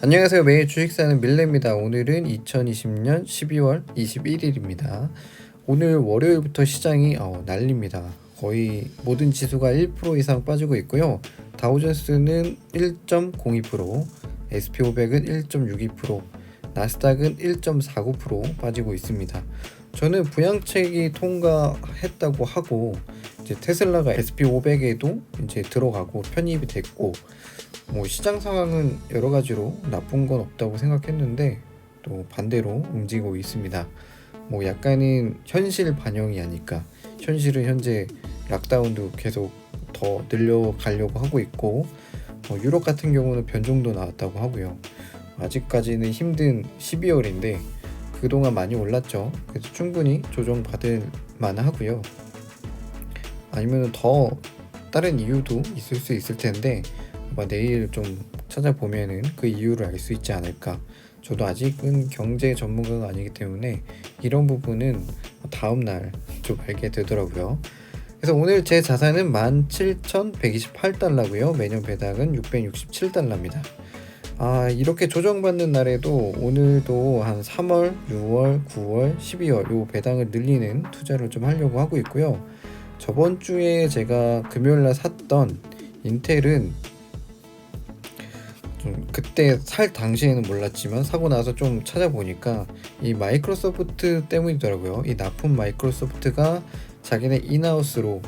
안녕하세요. 매일 주식 사는 밀레입니다. 오늘은 2020년 12월 21일입니다. 오늘 월요일부터 시장이 난립니다. 거의 모든 지수가 1% 이상 빠지고 있고요. 다우존스는 1.02%, SP500은 1.62%, 나스닥은 1.49% 빠지고 있습니다. 저는 부양책이 통과했다고 하고 이제 테슬라가 SP500에도 이제 들어가고 편입이 됐고 뭐 시장 상황은 여러 가지로 나쁜 건 없다고 생각했는데 또 반대로 움직이고 있습니다. 뭐 약간은 현실 반영이 아닐까. 현실은 현재 락다운도 계속 더 늘려가려고 하고 있고 유럽 같은 경우는 변종도 나왔다고 하고요. 아직까지는 힘든 12월인데 그동안 많이 올랐죠. 그래서 충분히 조정받을 만하고요. 아니면 더 다른 이유도 있을 수 있을 텐데 아마 내일 좀 찾아보면은 그 이유를 알 수 있지 않을까. 저도 아직은 경제 전문가가 아니기 때문에 이런 부분은 다음날 좀 알게 되더라고요. 그래서 오늘 제 자산은 17,128달러고요. 매년 배당은 667달러입니다. 이렇게 조정받는 날에도 오늘도 한 3월, 6월, 9월, 12월 요 배당을 늘리는 투자를 좀 하려고 하고 있고요. 저번 주에 제가 금요일날 샀던 인텔은 좀 그때 살 당시에는 몰랐지만 사고 나서 좀 찾아보니까 이 마이크로소프트 때문이더라고요. 이 납품 마이크로소프트가 자기네 인하우스로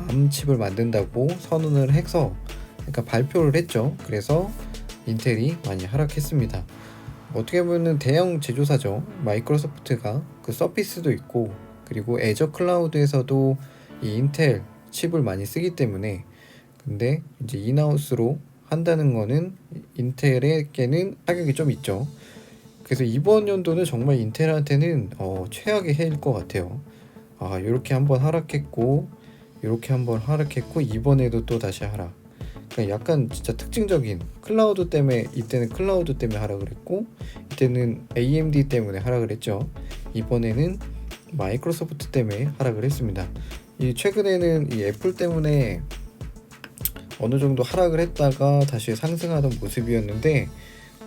암칩을 만든다고 선언을 해서 그러니까 발표를 했죠. 그래서 인텔이 많이 하락했습니다. 어떻게 보면 대형 제조사죠. 마이크로소프트가 그 서피스도 있고 그리고 애저 클라우드에서도 이 인텔 칩을 많이 쓰기 때문에 근데 이제 인하우스로 한다는 거는 인텔에게는 타격이 좀 있죠. 그래서 이번 연도는 정말 인텔한테는 최악의 해일 것 같아요. 이렇게 한번 하락했고 이렇게 한번 하락했고 이번에도 또 다시 하락. 그러니까 약간 진짜 특징적인 클라우드 때문에 이때는 클라우드 때문에 하락을 했고 이때는 AMD 때문에 하락을 했죠. 이번에는 마이크로소프트 때문에 하락을 했습니다. 이 최근에는 이 애플 때문에 어느 정도 하락을 했다가 다시 상승하던 모습이었는데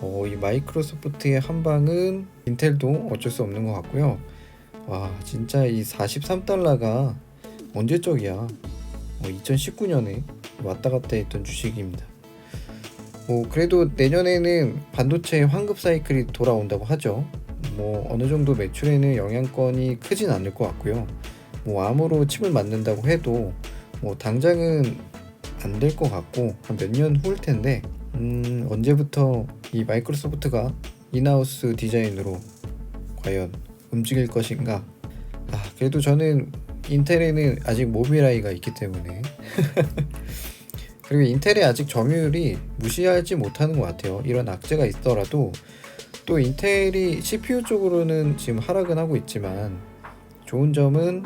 이 마이크로소프트의 한방은 인텔도 어쩔 수 없는 것 같고요. 와 진짜 이 43달러가 언제적이야. 2019년에 왔다 갔다 했던 주식입니다. 그래도 내년에는 반도체 환급 사이클이 돌아온다고 하죠. 어느 정도 매출에는 영향권이 크진 않을 것 같고요. 암으로 칩을 만든다고 해도 당장은 안 될 것 같고 한 몇 년 후일 텐데 언제부터 이 마이크로소프트가 인하우스 디자인으로 과연 움직일 것인가. 그래도 저는 인텔에는 아직 모빌아이가 있기 때문에 그리고 인텔의 아직 점유율이 무시하지 못하는 것 같아요. 이런 악재가 있더라도 또 인텔이 CPU 쪽으로는 지금 하락은 하고 있지만 좋은 점은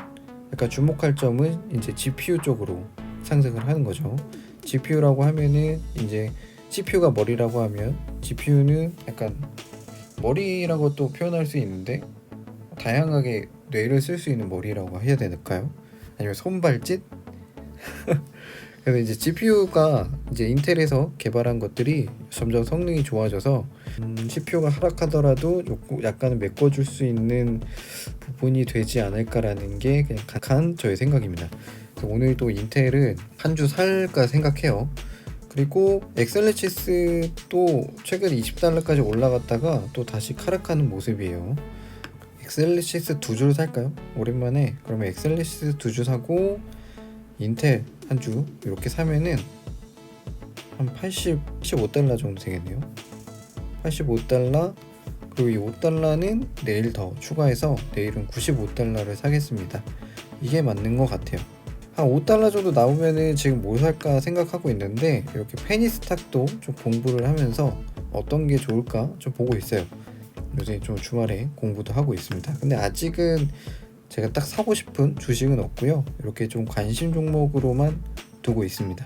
약간 주목할 점은 이제 GPU 쪽으로 상승을 하는 거죠. GPU라고 하면은 이제 CPU가 머리라고 하면 GPU는 약간 머리라고 또 표현할 수 있는데 다양하게 뇌를 쓸 수 있는 머리라고 해야 될까요? 아니면 손발짓? 그래서 이제 GPU가 이제 인텔에서 개발한 것들이 점점 성능이 좋아져서 CPU가 하락하더라도 약간은 메꿔줄 수 있는 부분이 되지 않을까라는 게 그냥 간 저의 생각입니다. 오늘도 인텔은 한 주 살까 생각해요. 그리고 엑셀리시스도 최근 20달러까지 올라갔다가 또 다시 하락하는 모습이에요. 엑셀리시스 두 줄 살까요? 오랜만에. 그러면 엑셀리시스 두 줄 사고 인텔 한 주 이렇게 사면은 한 85달러 정도 되겠네요. 85달러. 그리고 이 5달러는 내일 더 추가해서 내일은 95달러를 사겠습니다. 이게 맞는 것 같아요. 한 5달러 정도 나오면은 지금 뭘 살까 생각하고 있는데 이렇게 페니스탁도 좀 공부를 하면서 어떤 게 좋을까 좀 보고 있어요. 요새 좀 주말에 공부도 하고 있습니다. 근데 아직은 제가 딱 사고 싶은 주식은 없고요. 이렇게 좀 관심 종목으로만 두고 있습니다.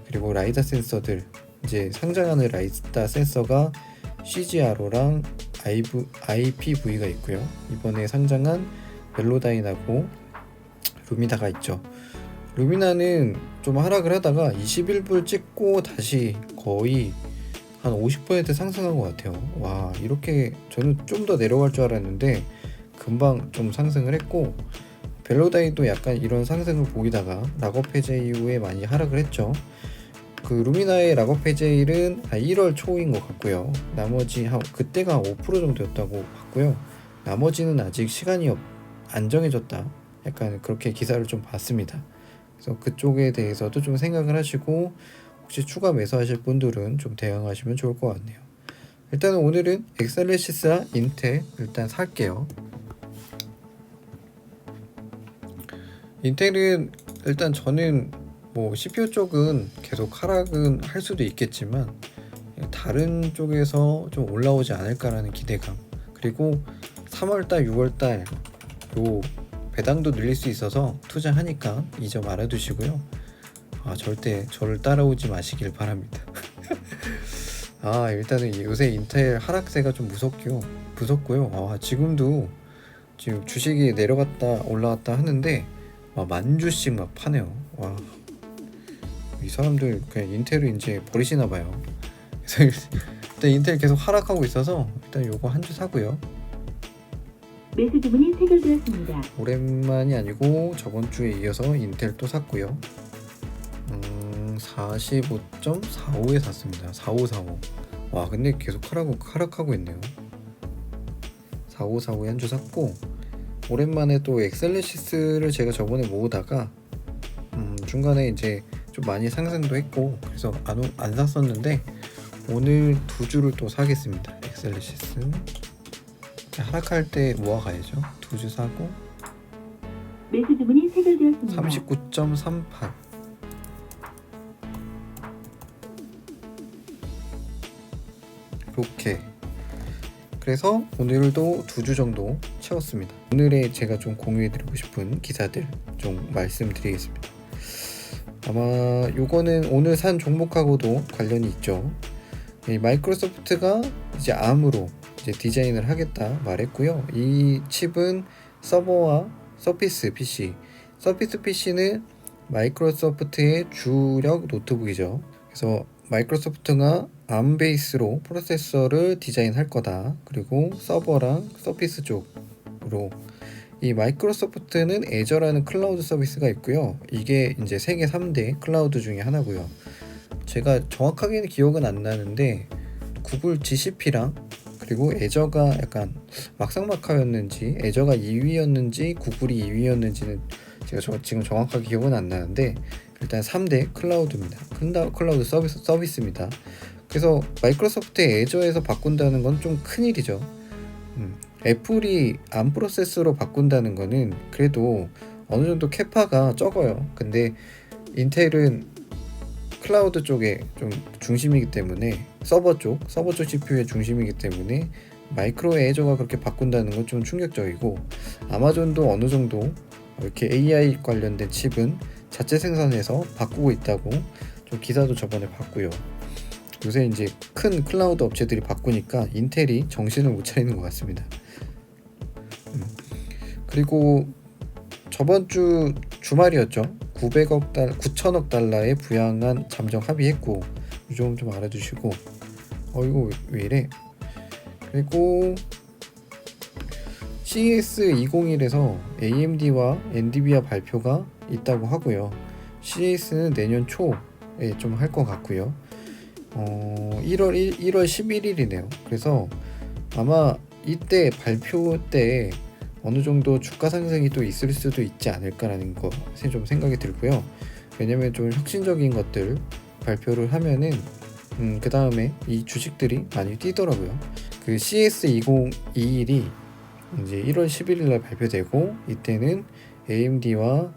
그리고 라이다 센서들 이제 상장하는 라이다 센서가 CGRO랑 IPV가 있고요. 이번에 상장한 벨로다인하고 루미나가 있죠. 루미나는 좀 하락을 하다가 21불 찍고 다시 거의 한 50% 상승한 것 같아요. 와, 이렇게 저는 좀 더 내려갈 줄 알았는데 금방 좀 상승을 했고, 벨로다이도 약간 이런 상승을 보이다가 락업 해제 이후에 많이 하락을 했죠. 그 루미나의 락업 해제일은 1월 초인 것 같고요. 나머지 그때가 5% 정도였다고 봤고요. 나머지는 아직 시간이 안 정해졌다, 약간 그렇게 기사를 좀 봤습니다. 그래서 그쪽에 대해서도 좀 생각을 하시고 혹시 추가 매수하실 분들은 좀 대응하시면 좋을 것 같네요. 일단은 오늘은 엑셀리시스와 인텔 일단 살게요. 인텔은 일단 저는 뭐 CPU 쪽은 계속 하락은 할 수도 있겠지만 다른 쪽에서 좀 올라오지 않을까라는 기대감, 그리고 3월달 6월달 요 배당도 늘릴 수 있어서 투자하니까 이 점 알아두시고요. 절대 저를 따라오지 마시길 바랍니다. 일단은 요새 인텔 하락세가 좀 무섭고요. 지금도 지금 주식이 내려갔다 올라갔다 하는데 10,000주씩 막 파네요. 이 사람들 그냥 인텔을 이제 버리시나 봐요. 그래서 일단 인텔 계속 하락하고 있어서 일단 요거 한 주 사고요. 매수 주문이 체결되었습니다. 오랜만이 아니고 저번 주에 이어서 인텔 또 샀고요. 45.45에 샀습니다. 4545. 와, 근데 계속 하락하고 있네요. 4545에 한 주 샀고, 오랜만에 또 엑셀리시스를 제가 저번에 모으다가 중간에 이제 좀 많이 상승도 했고 그래서 안 샀었는데 오늘 두 주를 또 사겠습니다. 엑셀리시스 하락할 때 모아가야죠. 두 주 사고 매수 주문이 체결되었습니다. 39.38. 이렇게 그래서 오늘도 두 주 정도 채웠습니다. 오늘의 제가 좀 공유해드리고 싶은 기사들 좀 말씀드리겠습니다. 아마 요거는 오늘 산 종목하고도 관련이 있죠. 마이크로소프트가 이제 ARM으로 이제 디자인을 하겠다 말했고요. 이 칩은 서버와 서피스 PC, 서피스 PC는 마이크로소프트의 주력 노트북이죠. 그래서 마이크로소프트가 ARM 베이스로 프로세서를 디자인할 거다. 그리고 서버랑 서피스 쪽으로 이 마이크로소프트는 애저라는 클라우드 서비스가 있고요. 이게 이제 세계 3대 클라우드 중에 하나고요. 제가 정확하게는 기억은 안 나는데 구글 GCP랑 그리고 애저가 약간 막상막하였는지 애저가 2위였는지 구글이 2위였는지는 제가 지금 정확하게 기억은 안 나는데 일단 3대 클라우드입니다. 클라우드 서비스입니다. 그래서 마이크로소프트의 애저에서 바꾼다는 건 좀 큰일이죠. 애플이 ARM 프로세서로 바꾼다는 거는 그래도 어느 정도 캐파가 적어요. 근데 인텔은 클라우드 쪽에 좀 중심이기 때문에 서버 쪽 CPU의 중심이기 때문에 마이크로 애저가 그렇게 바꾼다는 건 좀 충격적이고, 아마존도 어느 정도 이렇게 AI 관련된 칩은 자체 생산해서 바꾸고 있다고 좀 기사도 저번에 봤고요. 요새 이제 큰 클라우드 업체들이 바꾸니까 인텔이 정신을 못 차리는 것 같습니다. 그리고 저번 주 주말이었죠. 9천억 달러에 부양한 잠정 합의했고, 이 점 좀 알아두시고. 이거 왜 이래? 그리고 CES 2021에서 AMD와 엔비디아 발표가 있다고 하고요. CES는 내년 초에 좀 할 것 같고요. 1월 11일이네요. 그래서 아마 이때 발표 때 어느 정도 주가 상승이 또 있을 수도 있지 않을까라는 것에 좀 생각이 들고요. 왜냐면 좀 혁신적인 것들 발표를 하면은 그 다음에 이 주식들이 많이 뛰더라고요. 그 CES 2021이 이제 1월 11일 날 발표되고, 이때는 AMD와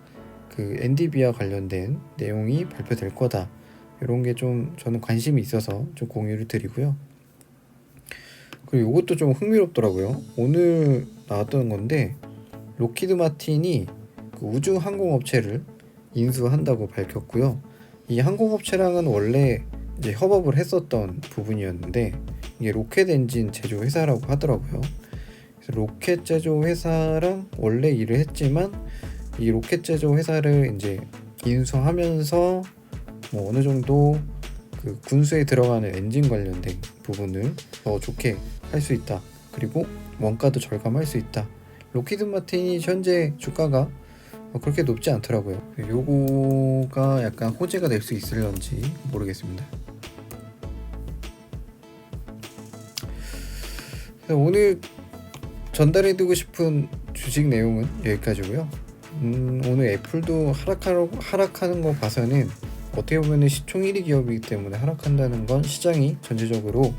그 엔비디아 관련된 내용이 발표될 거다. 이런 게 좀 저는 관심이 있어서 좀 공유를 드리고요. 그리고 이것도 좀 흥미롭더라고요. 오늘 나왔던 건데 록히드 마틴이 그 우주 항공업체를 인수한다고 밝혔고요. 이 항공업체랑은 원래 이제 협업을 했었던 부분이었는데 이게 로켓 엔진 제조 회사라고 하더라고요. 그래서 로켓 제조 회사랑 원래 일을 했지만 이 로켓 제조 회사를 이제 인수하면서 뭐 어느 정도 그 그 군수에 들어가는 엔진 관련된 부분을 더 좋게 할 수 있다. 그리고 원가도 절감할 수 있다. 록히드 마틴이 현재 주가가 그렇게 높지 않더라고요. 요거가 약간 호재가 될 수 있을런지 모르겠습니다. 오늘 전달해드리고 싶은 주식 내용은 여기까지고요. 오늘 애플도 하락하는 거 봐서는 어떻게 보면 시총 1위 기업이기 때문에 하락한다는 건 시장이 전체적으로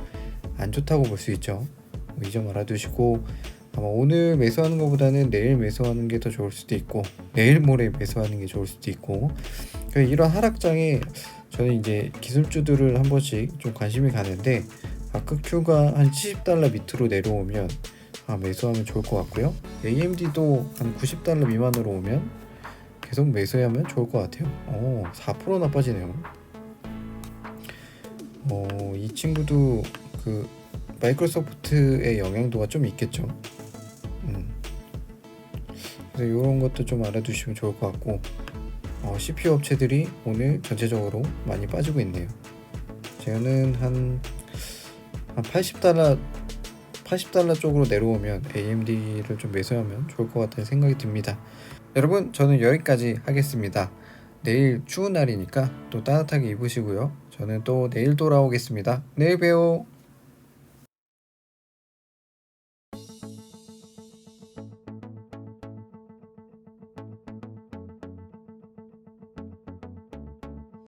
안 좋다고 볼 수 있죠. 이 점 알아두시고 아마 오늘 매수하는 것보다는 내일 매수하는 게 더 좋을 수도 있고 내일 모레 매수하는 게 좋을 수도 있고 이런 하락장에 저는 이제 기술주들을 한 번씩 좀 관심이 가는데 아크큐가 한 70달러 밑으로 내려오면 매수하면 좋을 것 같고요. AMD도 한 90달러 미만으로 오면 계속 매수하면 좋을 것 같아요. 4%나 빠지네요. 이 친구도 그 마이크로소프트의 영향도가 좀 있겠죠. 그래서 이런 것도 좀 알아두시면 좋을 것 같고 CPU 업체들이 오늘 전체적으로 많이 빠지고 있네요. 저는 한 80달러 쪽으로 내려오면 AMD를 좀 매수하면 좋을 것 같다는 생각이 듭니다. 여러분, 저는 여기까지 하겠습니다. 내일 추운 날이니까 또 따뜻하게 입으시고요. 저는 또 내일 돌아오겠습니다. 내일 봬요.